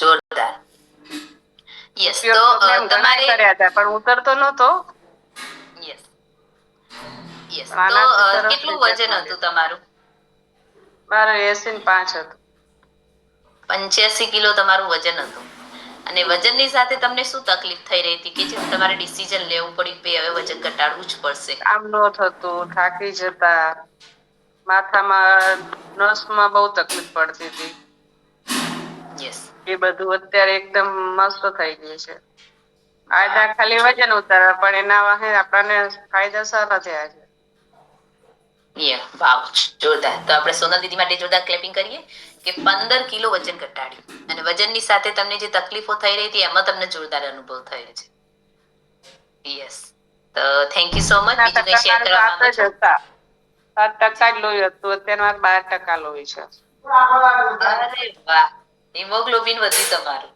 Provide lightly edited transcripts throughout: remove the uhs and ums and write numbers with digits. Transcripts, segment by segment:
જોરદાર. યસ, તો ઉપયોગ તો મેં ઘણા તમારે કર્યા હતા પણ ઉતરતો નહોતો. યસ યસ, પણ તો આનાથી સરસ કેટલું રિઝલ્ટ વજન મળ્યું. હતું તમારું? મારે 80 ને 5 હતું. 85 કિલો તમારું વજન હતું. અને વજનની સાથે તમને શું તકલીફ થઈ રહી હતી કે જે તમારે ડિસિઝન લેવું પડ્યું કે હવે વજન ઘટાડવું જ પડશે? કામ નો થતું, થાકી જતા, માથામાં નસમાં બહુ તકલીફ પડતી હતી. યસ. એ બધું અત્યારે એકદમ મસ્ત થઈ ગયું છે. ફાયદા ખાલી વજન ઉતારવા પણ એના આપણને ફાયદા સારા થયા છે. વાવ, જોરદાર. તો આપણે સોનલ દીદી માટે જોરદાર ક્લેપિંગ કરીએ કે 15 કિલો વજન ઘટાડ્યું અને વજનની સાથે તમને જે તકલીફો થઈ રહી હતી એમાં તમને જોરદાર અનુભવ થયો છે. યસ, તો થેન્ક યુ સો મચ. બીજું કઈ શેર કરવા માંગો છો? 7% જ લોહી હતું, અત્યારે 12% લોહી છે. અરે વાહ, હિમોગ્લોબિન વધ્યું તમારું.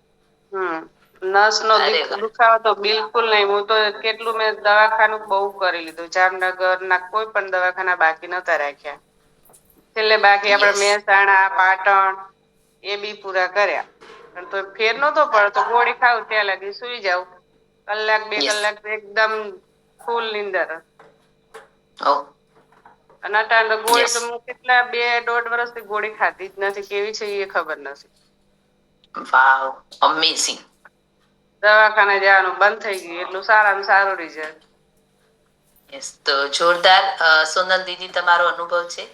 નસ નો અરે વાહ. દુખાવો તો બિલકુલ નહીં. હું તો કેટલું મેં દવાખાનું બહુ કરી લીધું. જામનગર ના કોઈ પણ દવાખાના બાકી નતા રાખ્યા. છેલ્લે બાકી આપડે યસ. મહેસાણા, પાટણ એ બી પૂરા કર્યા. પણ તો ફેર નતો પડતો. ગોળી ખાવ ત્યાં લાગી સુઈ જાવ. કલાક બે યસ. કલાક એકદમ ફૂલ નીંદર. ઓ. અને અટાણે ગોળી યસ. તો કેટલા 2-1.5 વર્ષથી ગોળી ખાધી જ નથી. કેવી છે એ ખબર નથી. વાવ, અમેઝિંગ. દવાખાને જવાનું બંધ થઈ ગયું. એટલું સારામાં સારું રિઝલ્ટ. યસ, તો જોરદાર સોનલ દીદી તમારો અનુભવ છે.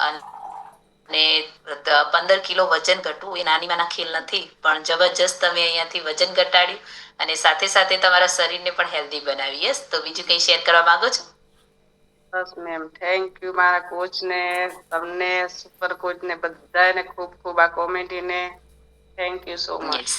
અને 15 કિલો વજન ઘટવું એ નાની નાના ખેલ નથી, પણ જબરજસ્ત તમે અહીંયાથી વજન ઘટાડ્યું અને સાથે સાથે તમારા શરીરને પણ હેલ્ધી બનાવી. યસ, તો બીજું કઈ શેર કરવા માંગો છો? બસ મેમ, થેન્ક યુ મારા કોચ ને, તમને સુપર કોચ ને બધાને ખૂબ ખૂબ આ કોમેડીને thank you so much. Yes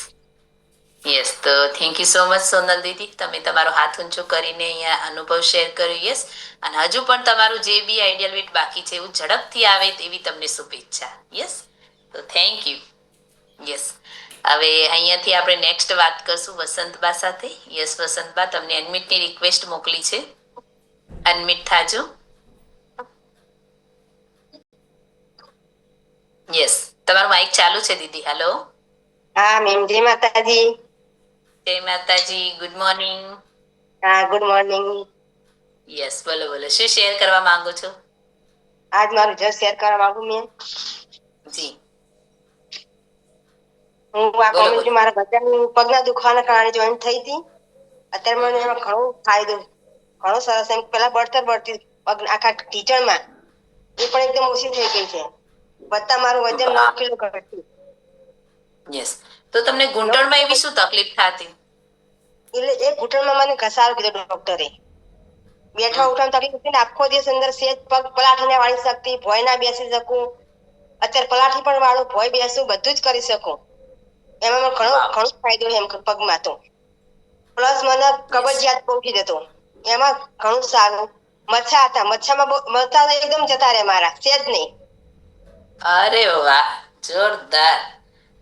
yes, તો thank you so much Sonal દીદી. તમે તમારો હાથ ઊંચો કરીને અહીંયા અનુભવ શેર કર્યો. યસ, અને હજુ પણ તમારું જે બી આઈડિયલ વેટ બાકી છે એવું ઝડપથી આવે તેવી તમને શુભેચ્છા. યસ, તો થેન્ક યુ. યસ, હવે અહીંયાથી આપણે નેક્સ્ટ વાત કરશું વસંતબા સાથે. યસ વસંતબા, તમને એડમિટની રિક્વેસ્ટ મોકલી છે, એડમિટ થાજો. યસ, તમારું માઇક ચાલુ છે દીદી. હેલો. હા મેમ, જય માતાજી. જય માતાજી. Good morning. હા, ગુડ મોર્નિંગ. યસ, બોલો બોલો, શું શેર કરવા માંગો છો? આજ મારું જસ શેર કરવા માંગુ મેમ. જી. હું આ બોલો બોલો. કોમ્યુનિટી મારા બધાની પગના દુખાવાના કારણે જોઈન થઈ હતી. અત્યારે મને એમાં ઘણો ફાયદો, ઘણો સરસ. એમ પેલા બળતર બળતી પગ આખા ઢીચણમાં, એ પણ એકદમ ઓછી થઈ ગઈ છે. વધતા મારું વજન 9 વાહ. કિલો ઘટ્યું. યસ, તો તમને 9 ઘૂંટણમાં કિલો એવી શું તકલીફ થતી? એટલે એક ઘૂંટણમાં મને ઘસારો કીધો ડોક્ટરે. બેઠા ઉઠવાની તકલીફ હતી ને, આખો દિવસ અંદર સેજ પગ પલાઠીને વાળી શકતી, ભોય ના બેસી શકું. અત્યારે પલાઠી પણ વાળું, ભોય બેસું, બધું જ કરી શકું. એમાં ઘણો વાવ. ઘણો ફાયદો એમ પગમાં તો. પ્લસ મને યસ. કબજિયાત પહોંચી જતો, એમાં ઘણું સારું. મચ્છા હતા, મચ્છા એકદમ જતા રહે મારા, સેજ નહીં. અરે વાહ, જોરદાર.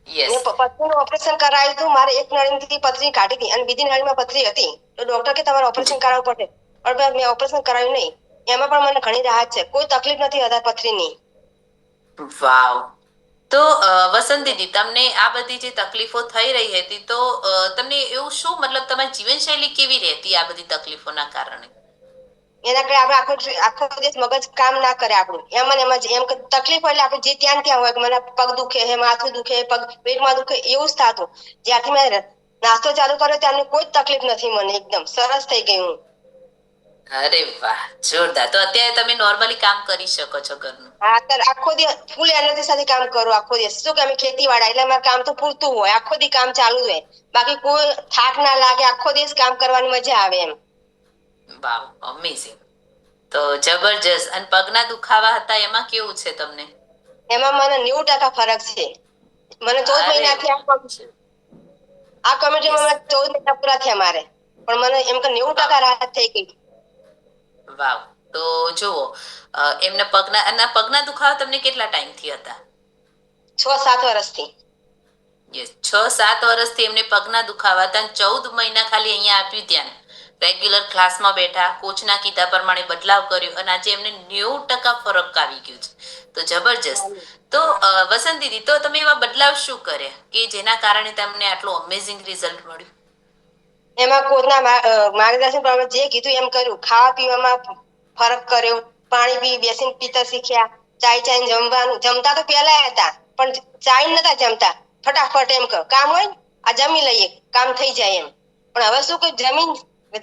યસ. મેં પથરીનું ઓપરેશન કરાવ્યું હતું. મારે એક નળીથી પથરી કાઢી હતી અને બીજી નળીમાં પથરી હતી. તો ડોક્ટર કે તમારે જી. ઓપરેશન કરાવવું પડશે. પણ મેં ઓપરેશન કરાવ્યું નહીં. એમાં પણ મને ઘણી રાહત છે. કોઈ તકલીફ નથી વધારે પથરીની. વાવ. તો વસંત દીદી, તમને આ બધી જે તકલીફો થઈ રહી હતી, તો તમને એવું શું, મતલબ તમારી જીવનશૈલી કેવી રહેતી આ બધી તકલીફોના કારણે? એના કારણે આપણે આખો દિવસ મગજ કામ ના કરે આપણું. એમ જ એમ તકલીફ હોય એટલે આપણે જે ત્યાં ત્યાં હોય કે મને પગ દુખે છે, માથું દુખે, પગ પેટમાં દુખે, એવું જ થતું. જ્યારથી મેં નાસ્તો ચાલુ કર્યો ત્યારની કોઈ તકલીફ નથી મને. એકદમ સરસ થઈ ગઈ હું. અરે વાહ, જોરદાર. તો અત્યારે તમે નોર્મલી કામ કરી શકો છો ઘરનું? હા, અત્યારે આખો દિવસ ફૂલ એનર્જી સાથે કામ કરું. આખો દિવસ શું કે અમે ખેતી વાળા, એટલે અમારે કામ તો પૂરતું હોય. આખો દી કામ ચાલુ રહે. બાકી કોઈ થાક ના લાગે. આખો દિવસ કામ કરવાની મજા આવે એમ. વાવ, અમેઝિંગ. તો જબરજસ્ત. અને પગના દુખાવા હતા એમાં કેવું છે તમને? એમાં મને 90% ફરક છે. મને 14 અરે મહિનાથી આ યસ. કમિટીમાં 14 મહિના પૂરા થયા મારે. પણ મને એમ કે 90% વાવ. રાહત થઈ ગઈ. વાવ. તો જુઓ, એમના પગના દુખાવા તમને કેટલા ટાઈમથી હતા? 6-7 વર્ષથી. યસ, 6-7 વર્ષથી એમને પગના દુખાવા હતા. 14 મહિના ખાલી અહીંયા આપ્યું ત્યાં, રેગ્યુલર ક્લાસમાં બેઠા, કોચના કીધા પ્રમાણે બદલાવ કર્યો અને આજે એમને 90% ફરક આવી ગયો છે. તો જબરજસ્ત. તો વસંત દીદી, તો તમે એવા બદલાવ શું કર્યા કે જેના કારણે તમને આટલું અમેઝિંગ રિઝલ્ટ મળ્યું? એમાં કોચના માર્ગદર્શન પ્રમાણે જે કીધું એમ કર્યું. ખાવા પીવામાં ફરક કર્યો, પાણી બેસીને પીતા શીખ્યા, ચાઈ જમવાનું. જમતા તો પહેલા હતા પણ ચાઈ નતા જમતા, ફટાફટ એમ કામ હોય ને આ જમી લઈએ, કામ થઈ જાય એમ. પણ હવે શું કે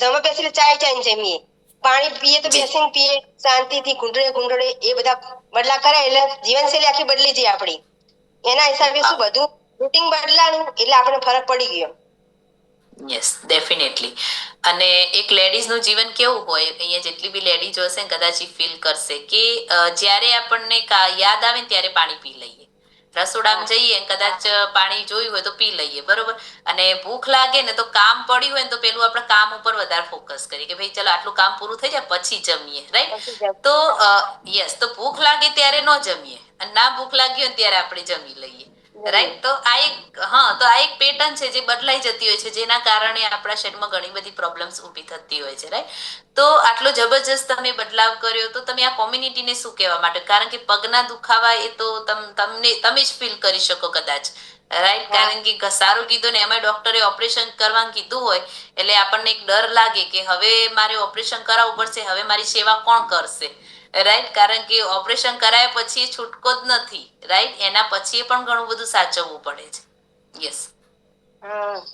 જમવા બેસીને ચાઈ જમીએ, પાણી પીએ તો બેસીને પીએ, શાંતિથી ઘૂંટડે એ બધા બદલા કરે એટલે જીવનશૈલી આખી બદલી જાય આપણી. એના હિસાબે શું બધું રૂટીન બદલાનું એટલે આપણને ફરક પડી ગયો. Yes, definitely. અને એક લેડીઝ નું જીવન કેવું હોય, અહીંયા જેટલી બી લેડીઝ હશે ને કદાચ ફીલ કરશે કે જ્યારે આપણને યાદ આવે ને ત્યારે પાણી પી લઈએ, રસોડામાં જઈએ કદાચ પાણી જોયું હોય તો પી લઈએ, બરોબર. અને ભૂખ લાગે ને તો કામ પડ્યું હોય ને તો પેલું આપણે કામ ઉપર વધારે ફોકસ કરીએ કે ભાઈ ચલો આટલું કામ પૂરું થઈ જાય પછી જમીએ, રાઈટ? તો યસ, તો ભૂખ લાગે ત્યારે ન જમીએ અને ના ભૂખ લાગી હોય ત્યારે આપણે જમી લઈએ, રાઈટ? તો આ એક પેટર્ન છે જે બદલાઈ જતી હોય છે, જેના કારણે આપણા શરીરમાં ઘણી બધી પ્રોબ્લેમ્સ ઊભી થતી હોય છે, રાઈટ? તો આટલો જબરજસ્ત તમે બદલાવ કર્યો, તો તમે આ કોમ્યુનિટીને શું કહેવા માટે? કારણ કે પગના દુખાવા એ તો તમે જ ફીલ કરી શકો કદાચ, રાઈટ? કારણ કે સારું કીધું ને, એમાં ડોક્ટરે ઓપરેશન કરવાનું કીધું હોય એટલે આપણને એક ડર લાગે કે હવે મારે ઓપરેશન કરાવવું પડશે, હવે મારી સેવા કોણ કરશે, રાઈટ? કારણ કે ઓપરેશન કરાયા પછી છૂટકો જ નથી, રાઈટ? એના પછી પણ ઘણું બધું સાચવવું પડે છે. યસ.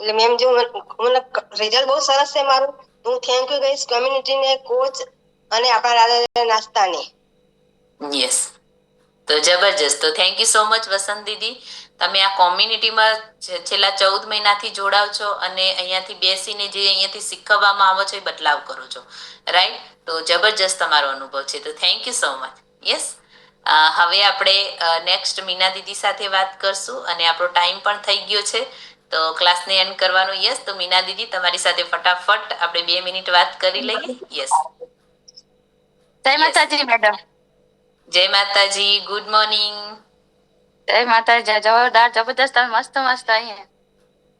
એટલે મેમ જો મને રિઝલ્ટ બહુ સરસ છે મારું. હું થેન્ક યુ કહીશ કમ્યુનિટીને, કોચ અને આપણા દાદા નાસ્તાને. યસ. તો જબરજસ્ત. તો થેન્ક યુ સો મચ વસંત દીદી. તમે આ કોમ્યુનિટીમાં છેલ્લા 14 મહિનાથી જોડાવ છો અને અહીંયાથી બેસીને જે અહીંયાથી શીખવવામાં આવે છે એ બદલાવ કરો છો, રાઈટ? તો જબરજસ્ત તમારો અનુભવ છે. તો thank you so much. Yes. હવે આપણે નેક્સ્ટ મીના દીદી સાથે વાત કરશું અને આપણો ટાઈમ પણ થઈ ગયો છે, તો ક્લાસને એન્ડ કરવાનો. યસ. તો મીના દીદી, તમારી સાથે ફટાફટ આપણે 2 મિનિટ વાત કરી લઈએ. યસ. જય માતાજી મેડમ. જય માતાજી. Good morning. જય માતાજી. જોરદાર, જબરદસ્ત, તમે મસ્ત મસ્ત. અહીંયા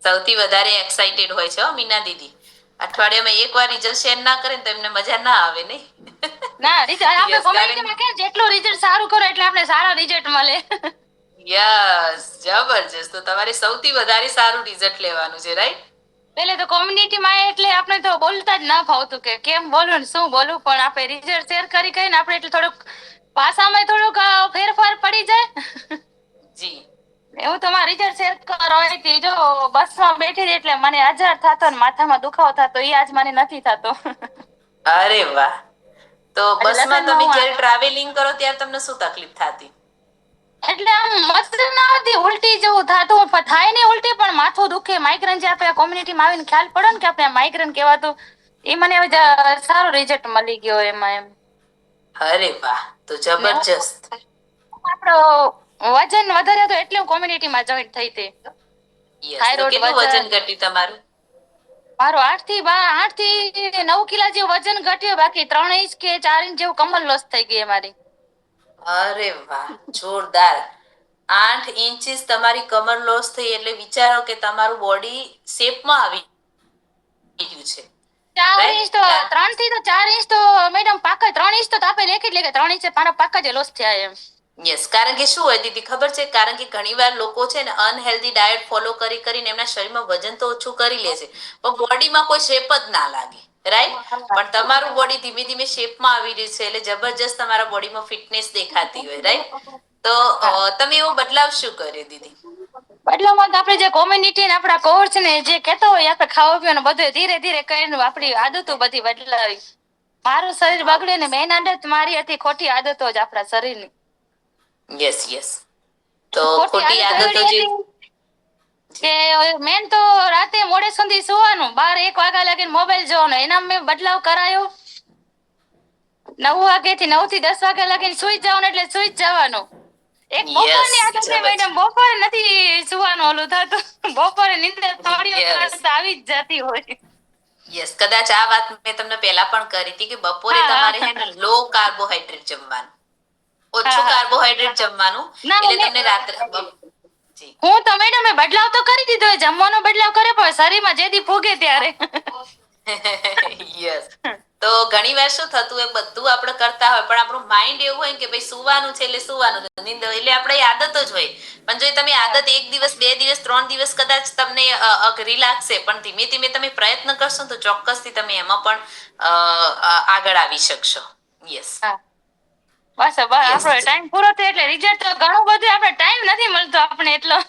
સૌથી વધારે એક્સાઇટેડ હોય છે મીના દીદી. અઠવાડિયામાં એકવાર રિઝલ્ટ શેર ના કરે તો એમને મજા ના આવે, નહીં? ના, આપણે કોમ્યુનિટીમાં કે જેટલું રિઝલ્ટ સારું કરો એટલે આપણે સારા રિઝલ્ટ મળે. યસ, જબરજસ્ત. તો તમારે સૌથી વધારે સારું રિઝલ્ટ લેવાનું છે, રાઈટ? પેલે તો કોમ્યુનિટીમાં એટલે આપણે તો બોલતા જ ના ફાવતું કે કેમ બોલવું ને શું બોલવું, પણ આપણે રિઝલ્ટ શેર કરી કહીને આપણે એટલે થોડુંક ભાષામાં થોડુંક ફેરફાર પડી જાય. જી. એવું તો મારા રિઝલ્ટ શેર કરો હતી. જો બસમાં બેઠી એટલે મને 1000 થતો ને માથામાં દુખાવો થતો, એ આજ મને નથી થતો. અરે વાહ. તો બસમાં તમે લગ્નમાં જ્યારે ટ્રાવેલિંગ કરો ત્યારે તમને શું તકલીફ થતી? એટલે આમ મસ્ત ના હતી, ઉલટી જેવું થતું. પણ થાય ને ઉલટી, પણ માથું દુખે. માઇગ્રેન જે આપણે કોમ્યુનિટીમાં આવીને ખ્યાલ પડે ને કે આપણે માઇગ્રેન કહેવાતું, એ મને હવે સારો રિઝલ્ટ મળી ગયો એમાં એમ. અરે વાહ. તો જબરજસ્ત. આપણો વજન વધારે હતું એટલે હું કોમ્યુનિટીમાં જોઈન થઈ હતી. યસ. તો કેટલું વજન ઘટ્યું તમારું? મારું 8 થી 9 કિલો જેવું વજન ઘટ્યું, બાકી 3 ઇંચ કે 4 ઇંચ જેવું કમર લોસ થઈ ગઈ મારી. અરે વાહ, જોરદાર. 8 ઇંચીસ તમારી કમર લોસ થઈ એટલે વિચારો કે તમારું બોડી શેપમાં આવી ગયું છે. 4 ઇંચ તો 3 થી તો 4 ઇંચ તો મેડમ પાકા, 3 ઇંચ તો આપણે લેખી જ લે કે 3 ઇંચ મારા પાકા જ લોસ થયા એમ. યસ. કારણ કે શું હોય દીદી ખબર છે, કારણ કે ઘણીવાર લોકો છે ને અનહેલ્ધી ડાયટ ફોલો કરીને એમના શરીરમાં વજન તો ઓછું કરી લે છે, પણ બોડીમાં કોઈ શેપ જ ના લાગે, રાઈટ? પણ તમારું બોડી ધીમે ધીમે શેપમાં આવી રહ્યું છે એટલે જબરજસ્ત તમારા બોડીમાં ફિટનેસ દેખાતી હોય, રાઈટ? તો તમે એવો બદલાવ શું કર્યો દીદી? બદલામાં તો આપણે જે કોમ્યુનિટી ને આપણા કોચ ને જે કહેતો હોય આપણે ખાવા પીવાનું બધું ધીરે ધીરે કરીને આપણી આદતો બધી બદલાવી. મારું શરીર બગડ્યું ને મેન આદત મારી હતી ખોટી આદતો જ આપણા શરીરની. Yes yes. તો ખોટી આદતો જે કે મેન તો રાતે મોડે સુધી સુવાનું, 12-1 વાગ્યા લગીને મોબાઈલ જોવાનો, એના મેં બદલાવ કરાયો. 9 વાગ્યાથી 9 થી 10 વાગ્યા લગીને સુઈ જવાનું એટલે સુઈ જ જવાનું. એક બપોરની આદત છે મેડમ, બપોરે નથી સુવાનું ઓલું થતું, બપોરે નિંદર થોડી આવી જ જતી હોય. યસ. કદાચ આ વાત મેં તમને પહેલા પણ કરી હતી કે બપોરે તમારે હે ને લો કાર્બોહાઈડ્રેટ જમવાનું, ઓછું કાર્બોહાઈડ્રેટ જમવાનું, એટલે તમને રાત્રે હું તો મેડમ બદલાવ તો કરી દીધો, જમવાનો બદલાવ કરે પણ શરીરમાં જેથી ફૂગે ત્યારે. યસ. તો ઘણી વાર શું થતું હોય બધું આપણે કરતા હોય પણ આપણું માઇન્ડ એવું હોય કે ભાઈ સુવાનું છે એટલે સુવાનું છે. નીંદર એટલે આપણે આદત જ હોય. પણ જો તમે આદત 1 દિવસ 2 દિવસ 3 દિવસ કદાચ તમને અઘરી લાગશે પણ ધીમે ધીમે તમે પ્રયત્ન કરશો ને તો ચોક્કસથી તમે એમાં પણ આગળ આવી શકશો. યસ. હા. બસ આપણો ટાઈમ પૂરો થયો એટલે રિઝલ્ટ તો ઘણું બધું આપણે ટાઈમ નથી મળતો આપણે એટલો.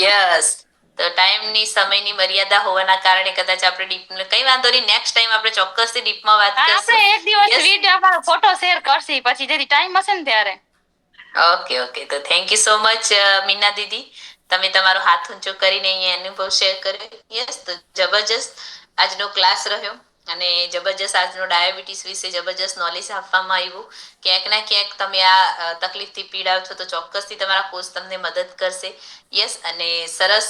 યસ. તો ટાઈમની સમયની મર્યાદા હોવાના કારણે કદાચ આપણે ડીપ કઈ વાંધો નહીં નેક્સ્ટ ટાઈમ આપણે ચોક્કસથી ડીપમાં વાત હા, કરશું. આપણે એક દિવસ Yes. વિડીયો અમારો ફોટો શેર કરશી પછી જેથી ટાઈમ હશે ને ત્યારે. ઓકે ઓકે તો thank you so much Meena દીદી. તમે તમારો હાથ ઊંચો કરીને અહીંયા અનુભવ શેર કર્યો. યસ તો જબરજસ્ત આજનો ક્લાસ રહ્યો અને જબરજસ્ત આજનો ડાયાબિટીસ વિશે જબરજસ્ત નોલેજ આપવામાં આવ્યું. ક્યાંક ના ક્યાંક તમે આ તકલીફથી પીડાવ છો તો ચોક્કસથી તમારા કોચ તમને મદદ કરશે. યસ અને સરસ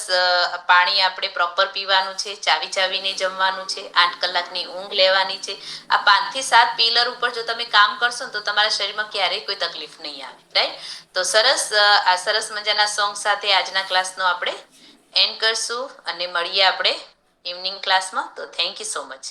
પાણી આપણે પ્રોપર પીવાનું છે, ચાવી ચાવીને જમવાનું છે, 8 કલાકની ઊંઘ લેવાની છે. આ 5 થી 7 પિલર ઉપર જો તમે કામ કરશો ને તો તમારા શરીરમાં ક્યારેય કોઈ તકલીફ નહીં આવે. રાઈટ. તો સરસ આ સરસ મજાના સોંગ સાથે આજના ક્લાસનો આપણે એન્ડ કરશું અને મળીએ આપણે ઇવનિંગ ક્લાસમાં. તો થેન્ક યુ સો મચ.